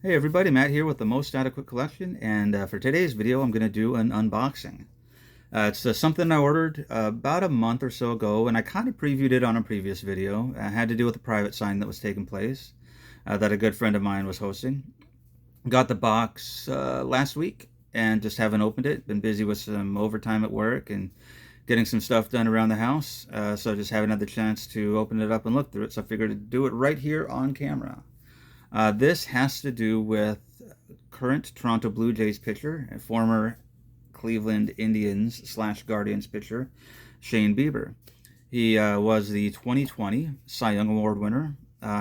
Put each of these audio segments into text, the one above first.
Hey everybody, Matt here with the Most Adequate Collection, and for today's video I'm going to do an unboxing. It's something I ordered about a month or so ago, and I kind of previewed it on a previous video. It had to do with a private sign that was taking place that a good friend of mine was hosting. Got the box last week and just haven't opened it. Been busy with some overtime at work and getting some stuff done around the house, so just haven't had the chance to open it up and look through it, so I figured to do it right here on camera. This has to do with current Toronto Blue Jays pitcher and former Cleveland Indians / Guardians pitcher, Shane Bieber. He was the 2020 Cy Young Award winner.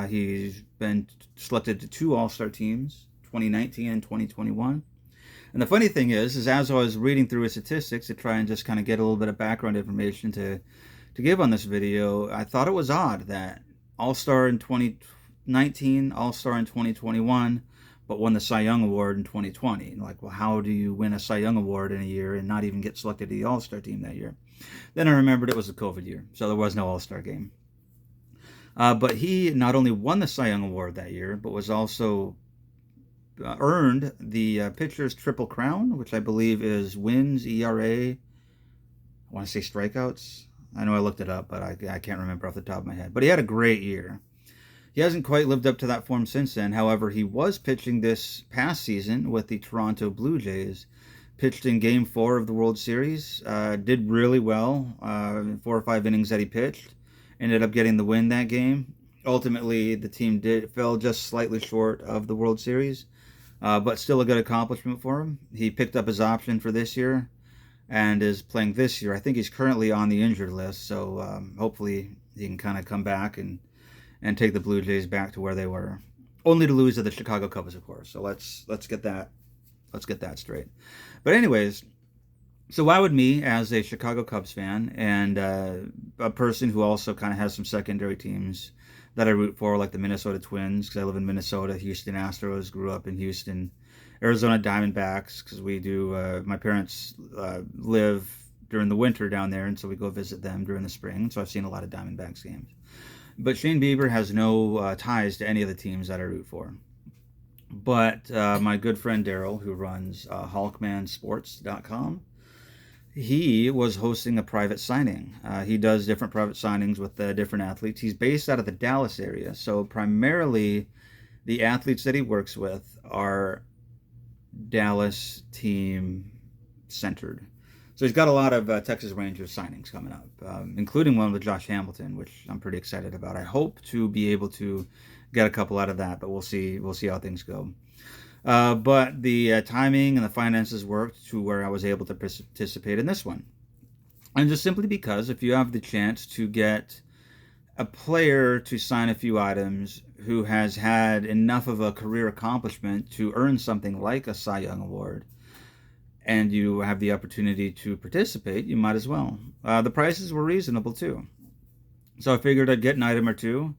He's been selected to 2 All-Star teams, 2019 and 2021. And the funny thing is as I was reading through his statistics to try and just kind of get a little bit of background information to give on this video, I thought it was odd that All-Star in 2019, All-Star in 2021, but won the Cy Young Award in 2020. Like, well, how do you win a Cy Young Award in a year and not even get selected to the All-Star team that year? Then I remembered it was a COVID year, so there was no All-Star game. But he not only won the Cy Young Award that year, but was also earned the pitcher's Triple Crown, which I believe is wins, ERA, I want to say strikeouts. I know I looked it up, but I can't remember off the top of my head. But he had a great year. He hasn't quite lived up to that form since then. However, he was pitching this past season with the Toronto Blue Jays. Pitched in Game 4 of the World Series. Did really well in 4 or 5 innings that he pitched. Ended up getting the win that game. Ultimately, the team fell just slightly short of the World Series. But still a good accomplishment for him. He picked up his option for this year and is playing this year. I think he's currently on the injured list, so hopefully he can kind of come back and take the Blue Jays back to where they were, only to lose to the Chicago Cubs, of course. So let's get that straight. But anyways, so why would me, as a Chicago Cubs fan and a person who also kind of has some secondary teams that I root for, like the Minnesota Twins, because I live in Minnesota, Houston Astros, grew up in Houston, Arizona Diamondbacks, because we do, my parents live during the winter down there, and so we go visit them during the spring, so I've seen a lot of Diamondbacks games. But Shane Bieber has no ties to any of the teams that I root for. But my good friend Daryl, who runs HawkmanSports.com, he was hosting a private signing. He does different private signings with different athletes. He's based out of the Dallas area, so primarily the athletes that he works with are Dallas team centered. So he's got a lot of Texas Rangers signings coming up, including one with Josh Hamilton, which I'm pretty excited about. I hope to be able to get a couple out of that, but we'll see. We'll see how things go. But the timing and the finances worked to where I was able to participate in this one. And just simply because if you have the chance to get a player to sign a few items who has had enough of a career accomplishment to earn something like a Cy Young Award, and you have the opportunity to participate, you might as well. The prices were reasonable too. So I figured I'd get an item or two.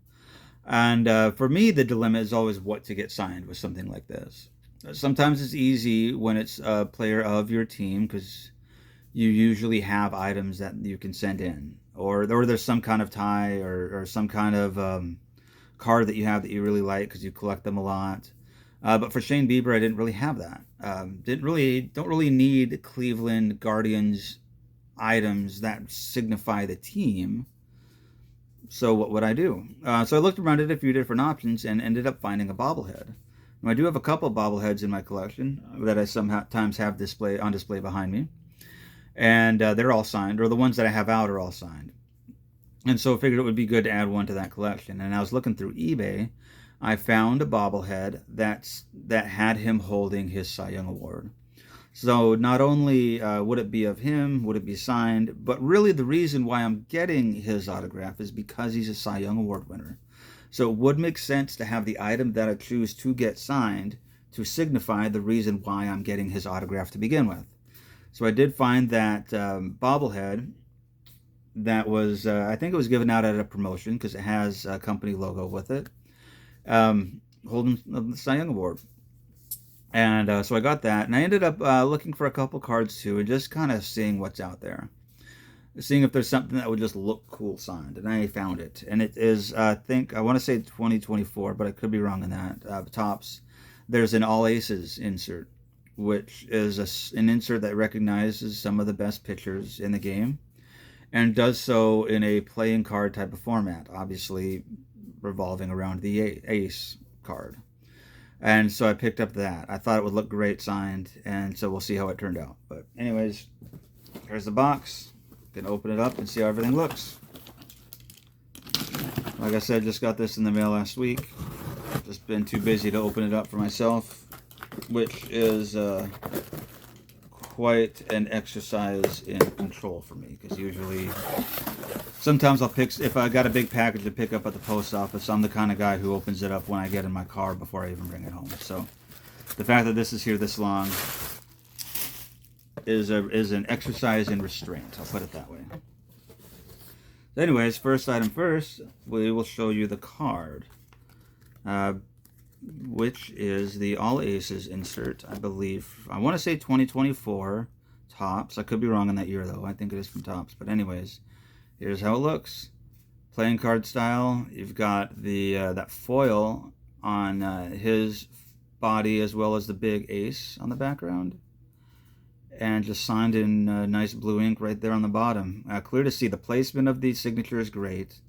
And for me, the dilemma is always what to get signed with something like this. Sometimes it's easy when it's a player of your team because you usually have items that you can send in. Or there's some kind of tie or some kind of card that you have that you really like because you collect them a lot. But for Shane Bieber, I didn't really have that. Don't really need Cleveland Guardians items that signify the team. So what would I do? So I looked around at a few different options and ended up finding a bobblehead. Now, I do have a couple of bobbleheads in my collection that I sometimes have on display behind me, and they're all signed, or the ones that I have out are all signed. And so I figured it would be good to add one to that collection. And I was looking through eBay. I found a bobblehead that had him holding his Cy Young Award. So not only would it be of him, would it be signed, but really the reason why I'm getting his autograph is because he's a Cy Young Award winner. So it would make sense to have the item that I choose to get signed to signify the reason why I'm getting his autograph to begin with. So I did find that bobblehead that was, I think it was given out at a promotion because it has a company logo with it. Holding the Cy Young Award. And so I got that, and I ended up looking for a couple cards too, and just kind of seeing what's out there. Seeing if there's something that would just look cool signed, and I found it. And it is, I want to say 2024, but I could be wrong on that. Topps there's an All Aces insert, which is an insert that recognizes some of the best pitchers in the game and does so in a playing card type of format, obviously revolving around the ace card. And so I picked up that. I thought it would look great signed, and so we'll see how it turned out. But anyways, here's the box. You can open it up and see how everything looks. Like I said, just got this in the mail last week. Just been too busy to open it up for myself, which is quite an exercise in control for me, because usually, sometimes I'll pick, if I got a big package to pick up at the post office, I'm the kind of guy who opens it up when I get in my car before I even bring it home. So the fact that this is here this long is an exercise in restraint, I'll put it that way. So anyways, first item first, we will show you the card, which is the All Aces insert, I believe. I want to say 2024 Topps. I could be wrong on that year, though. I think it is from Topps. But anyways, here's how it looks. Playing card style. You've got the that foil on his body, as well as the big ace on the background. And just signed in nice blue ink right there on the bottom. Clear to see. The placement of the signature is great.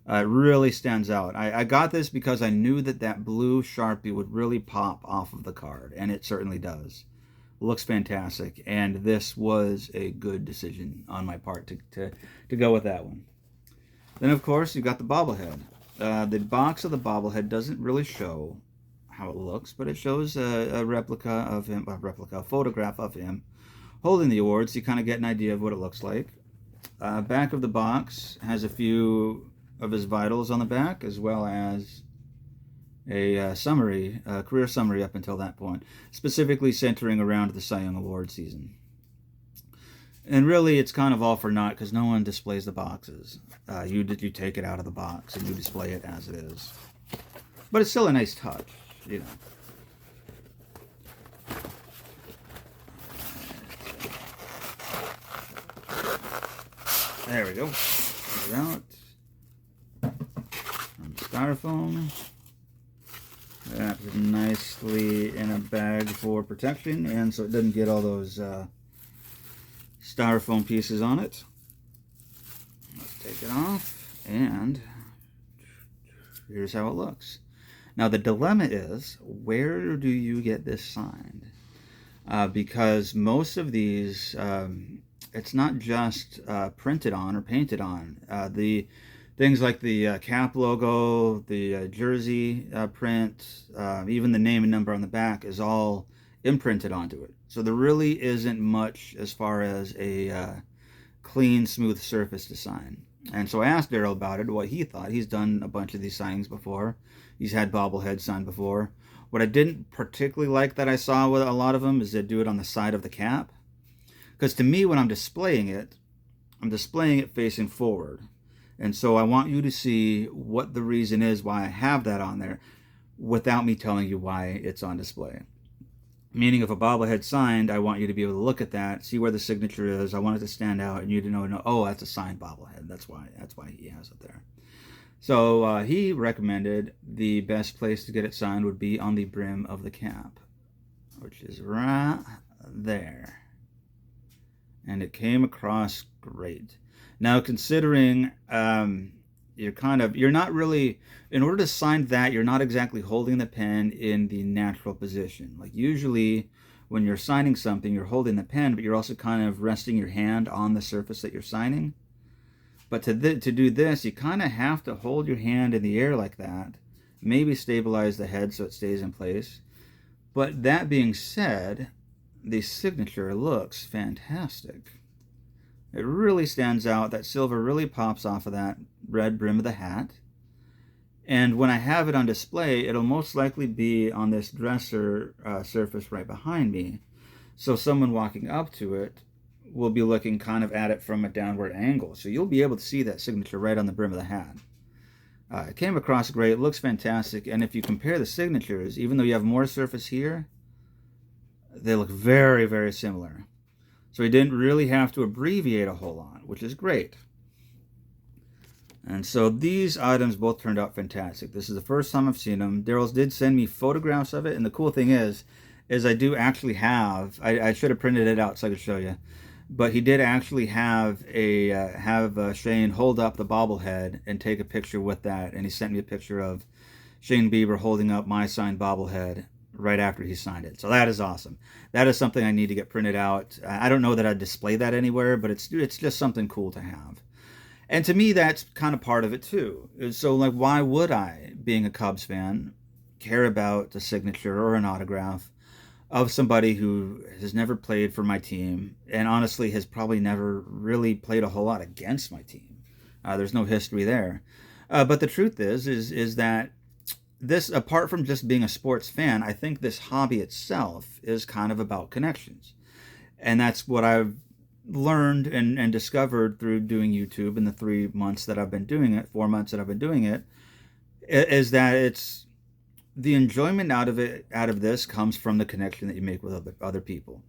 It really stands out. I got this because I knew that blue Sharpie would really pop off of the card, and it certainly does. Looks fantastic, and this was a good decision on my part to go with that one. Then, of course, you've got the bobblehead. The box of the bobblehead doesn't really show how it looks, but it shows a replica of him, a photograph of him holding the award, so you kind of get an idea of what it looks like. Back of the box has a few of his vitals on the back, as well as a summary, career summary up until that point, specifically centering around the Cy Young Award season. And really, it's kind of all for naught, because no one displays the boxes. You take it out of the box and you display it as it is. But it's still a nice touch, you know. There we go. Pull it out. Styrofoam. Wrapped nicely in a bag for protection, and so it doesn't get all those styrofoam pieces on it. Let's take it off, and here's how it looks. Now the dilemma is, where do you get this signed? Because most of these, it's not just printed on or painted on. The things like the cap logo, the jersey print, even the name and number on the back is all imprinted onto it. So there really isn't much as far as a clean, smooth surface to sign. And so I asked Daryl about it, what he thought. He's done a bunch of these signings before. He's had bobbleheads signed before. What I didn't particularly like that I saw with a lot of them is they do it on the side of the cap. Because to me, when I'm displaying it facing forward. And so I want you to see what the reason is why I have that on there without me telling you why it's on display. Meaning if a bobblehead signed, I want you to be able to look at that, see where the signature is. I want it to stand out and you to know, oh, that's a signed bobblehead. That's why he has it there. So he recommended the best place to get it signed would be on the brim of the cap, which is right there. And it came across great. Now, considering you're not really, in order to sign that, you're not exactly holding the pen in the natural position. Like usually when you're signing something, you're holding the pen, but you're also kind of resting your hand on the surface that you're signing. But to do this, you kind of have to hold your hand in the air like that, maybe stabilize the head so it stays in place. But that being said, the signature looks fantastic. It really stands out. That silver really pops off of that red brim of the hat. And when I have it on display, it'll most likely be on this dresser surface right behind me. So someone walking up to it will be looking kind of at it from a downward angle. So you'll be able to see that signature right on the brim of the hat. It came across great. It looks fantastic. And if you compare the signatures, even though you have more surface here, they look very, very similar. So he didn't really have to abbreviate a whole lot, which is great. And so these items both turned out fantastic. This is the first time I've seen them. Daryl did send me photographs of it, and the cool thing is I do actually have. I should have printed it out so I could show you, but he did actually have Shane hold up the bobblehead and take a picture with that, and he sent me a picture of Shane Bieber holding up my signed bobblehead right after he signed it. So that is awesome. That is something I need to get printed out. I don't know that I'd display that anywhere, but it's just something cool to have. And to me, that's kind of part of it too. So, like, why would I, being a Cubs fan, care about a signature or an autograph of somebody who has never played for my team and honestly has probably never really played a whole lot against my team? There's no history there. But the truth is that this, apart from just being a sports fan, I think this hobby itself is kind of about connections. And that's what I've learned and discovered through doing YouTube in the 3 months that I've been doing it, 4 months that I've been doing it, is that it's the enjoyment out of this comes from the connection that you make with other people.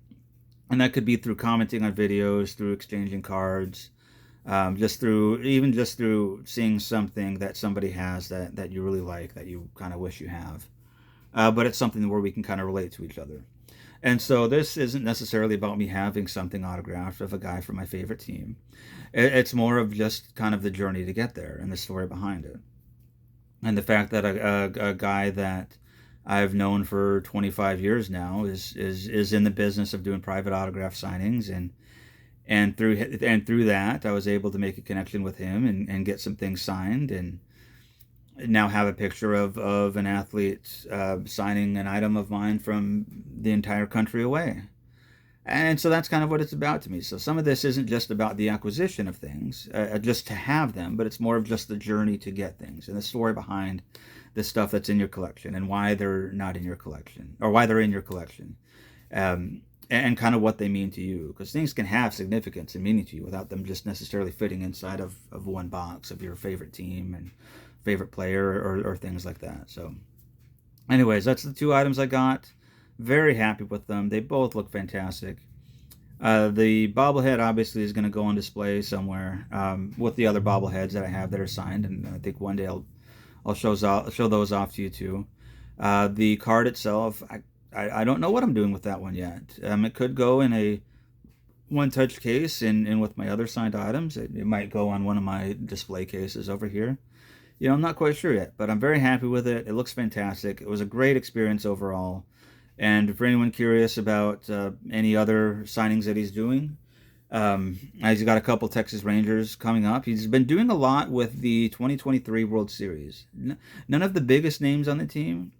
And that could be through commenting on videos, through exchanging cards, just through seeing something that somebody has that you really like, that you kind of wish you have. But it's something where we can kind of relate to each other. And so this isn't necessarily about me having something autographed of a guy from my favorite team. It's more of just kind of the journey to get there and the story behind it. And the fact that a guy that I've known for 25 years now is in the business of doing private autograph signings, and through that I was able to make a connection with him and get some things signed, and now have a picture of an athlete signing an item of mine from the entire country away. And so that's kind of what it's about to me. So some of this isn't just about the acquisition of things, just to have them, but it's more of just the journey to get things and the story behind the stuff that's in your collection and why they're not in your collection, or why they're in your collection, and kind of what they mean to you. Because things can have significance and meaning to you without them just necessarily fitting inside of one box of your favorite team and favorite player or things like that. So anyways, that's the 2 items I got. Very happy with them. They both look fantastic. The bobblehead obviously is going to go on display somewhere with the other bobbleheads that I have that are signed, and I think one day I'll show those off to you too. The card itself, I don't know what I'm doing with that one yet. It could go in a one-touch case, and with my other signed items, it might go on one of my display cases over here. I'm not quite sure yet, but I'm very happy with it. It looks fantastic. It was a great experience overall. And for anyone curious about any other signings that he's doing, he's got a couple Texas Rangers coming up. He's been doing a lot with the 2023 World Series. None of the biggest names on the team,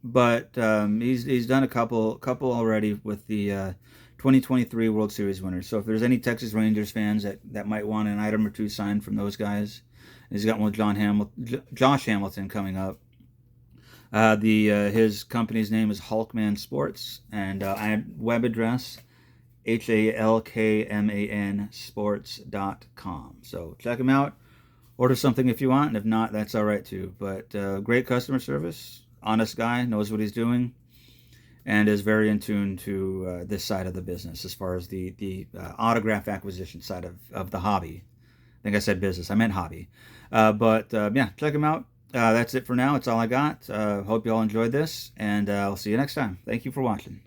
but he's done a couple already with the 2023 World Series winners. So if there's any Texas Rangers fans that might want an item or two signed from those guys, he's got one with Josh Hamilton coming up. His company's name is Hulkman Sports, and web address HALKMAN sports.com. So check him out. Order something if you want, and if not, that's all right too. But great customer service, honest guy, knows what he's doing, and is very in tune to this side of the business as far as the autograph acquisition side of the hobby. I think I said business. I meant hobby. But yeah, check him out. That's it for now. It's all I got. Hope you all enjoyed this, and I'll see you next time. Thank you for watching.